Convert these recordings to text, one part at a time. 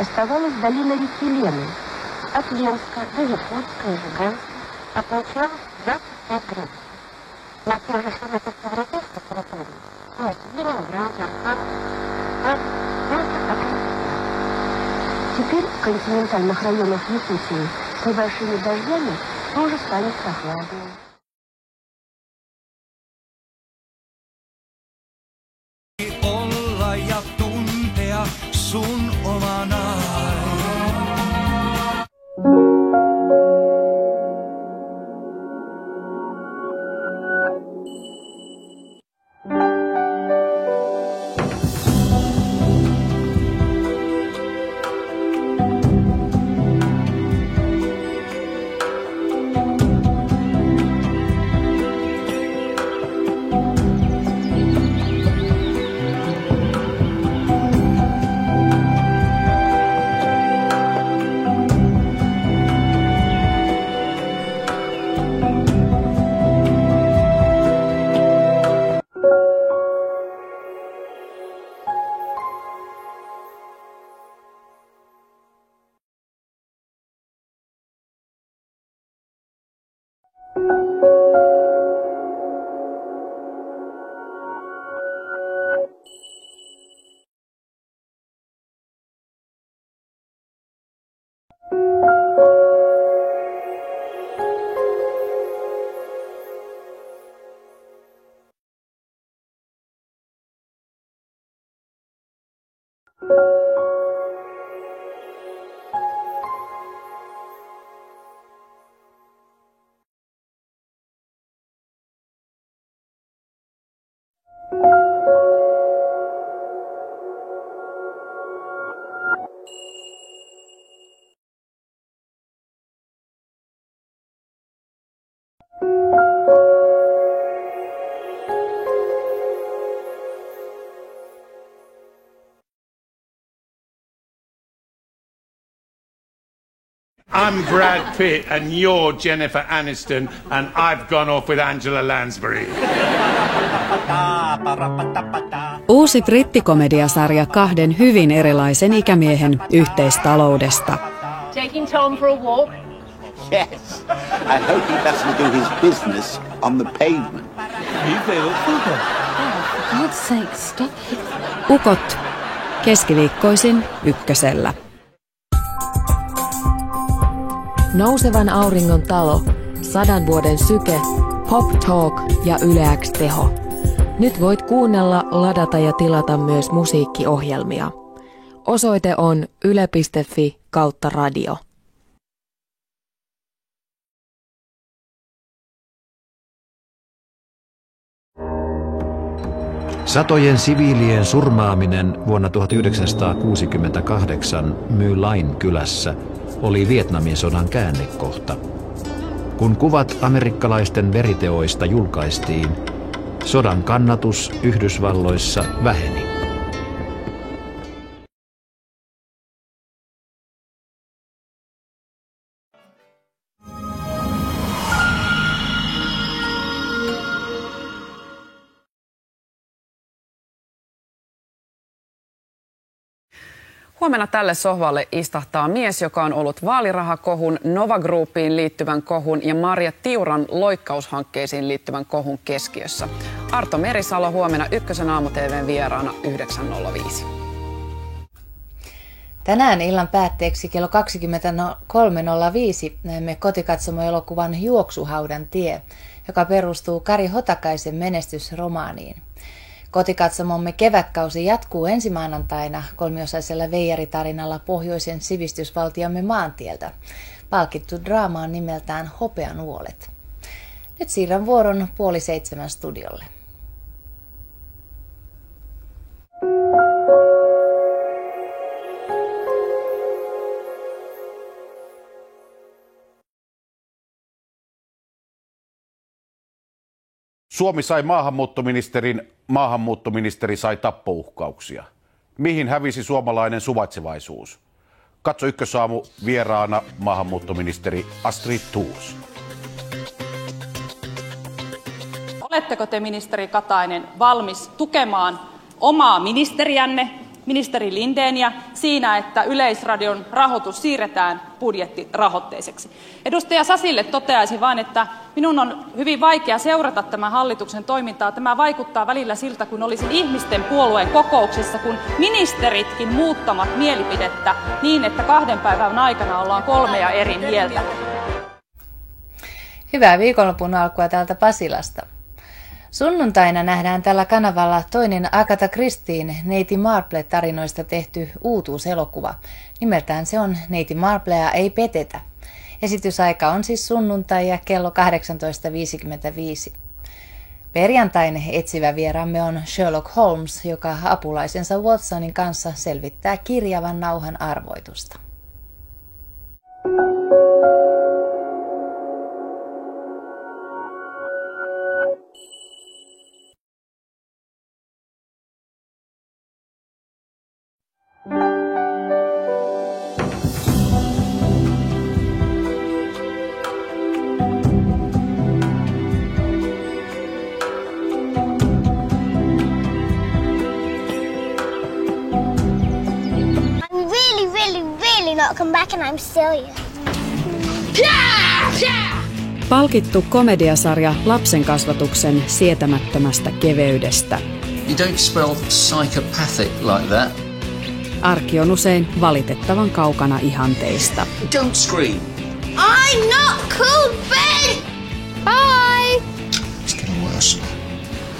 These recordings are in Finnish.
оставалась долина реки Лены. От Ленска до Якутска и Жиганска, а получалось 25 градусов. На тех же европейской территории, то есть в Ленинграде, Архангельске, только так и нет. Теперь в континентальных районах Якутии с небольшими дождями тоже станет прохладнее. Olla ja tuntea sun omanai. I'm Brad Pitt and you're Jennifer Aniston and I've gone off with Angela Lansbury. Uusi brittikomediasarja kahden hyvin erilaisen ikämiehen yhteistaloudesta. Taking Tom for a walk? Yes. I hope he doesn't do his business on the pavement. For God's sake, stop it. Ukot. Keskiviikkoisin Ykkösellä. Nousevan auringon talo, 100 vuoden syke, Pop Talk ja Yle X Teho. Nyt voit kuunnella, ladata ja tilata myös musiikkiohjelmia. Osoite on yle.fi/radio. Satojen siviilien surmaaminen vuonna 1968 My Lain kylässä oli Vietnamin sodan käännekohta. Kun kuvat amerikkalaisten veriteoista julkaistiin, sodan kannatus Yhdysvalloissa väheni. Huomenna tälle sohvalle istahtaa mies, joka on ollut vaalirahakohun, Nova Groupiin liittyvän kohun ja Marja Tiuran loikkaushankkeisiin liittyvän kohun keskiössä. Arto Merisalo huomenna Ykkösen aamu-tv:n vieraana 9.05. Tänään illan päätteeksi kello 23.05 näemme kotikatsomo-elokuvan Juoksuhaudan tie, joka perustuu Kari Hotakaisen menestysromaaniin. Kotikatsomomme kevätkausi jatkuu ensi maanantaina kolmiosaisella veijaritarinalla pohjoisen sivistysvaltiomme maantieltä. Palkittu draama on nimeltään Hopeanuolet. Nyt siirrän vuoron 6:30 studiolle. Suomi sai maahanmuuttoministerin, maahanmuuttoministeri sai tappouhkauksia. Mihin hävisi suomalainen suvaitsevaisuus? Katso Ykkösaamu, vieraana maahanmuuttoministeri Astrid Thors. Oletteko te, ministeri Katainen, valmis tukemaan omaa ministeriänne ministeri Lindéniä siinä, että Yleisradion rahoitus siirretään budjettirahoitteiseksi. Edustaja Sasille toteaisin vain, että minun on hyvin vaikea seurata tämän hallituksen toimintaa. Tämä vaikuttaa välillä siltä, kun olisin ihmisten puolueen kokouksessa, kun ministeritkin muuttamat mielipidettä niin, että 2 päivän aikana ollaan 3 eri mieltä. Hyvää viikonlopun alkua täältä Pasilasta. Sunnuntaina nähdään tällä kanavalla toinen Agatha Christien Neiti Marple-tarinoista tehty uutuuselokuva. Nimeltään se on Neiti Marplea ei petetä. Esitysaika on siis sunnuntai ja kello 18.55. Perjantain etsivä vieraamme on Sherlock Holmes, joka apulaisensa Watsonin kanssa selvittää kirjavan nauhan arvoitusta. Not come back and I'm serious. Palkittu komediasarja lapsen kasvatuksen sietämättömästä keveydestä. You don't spell psychopathic like that. Arki on usein valitettavan kaukana ihanteista. Don't scream. I'm not cool, Ben! Bye! It's getting worse.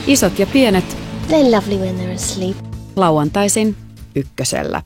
Isot ja pienet. They're lovely when they're asleep. Lauantaisin Ykkösellä.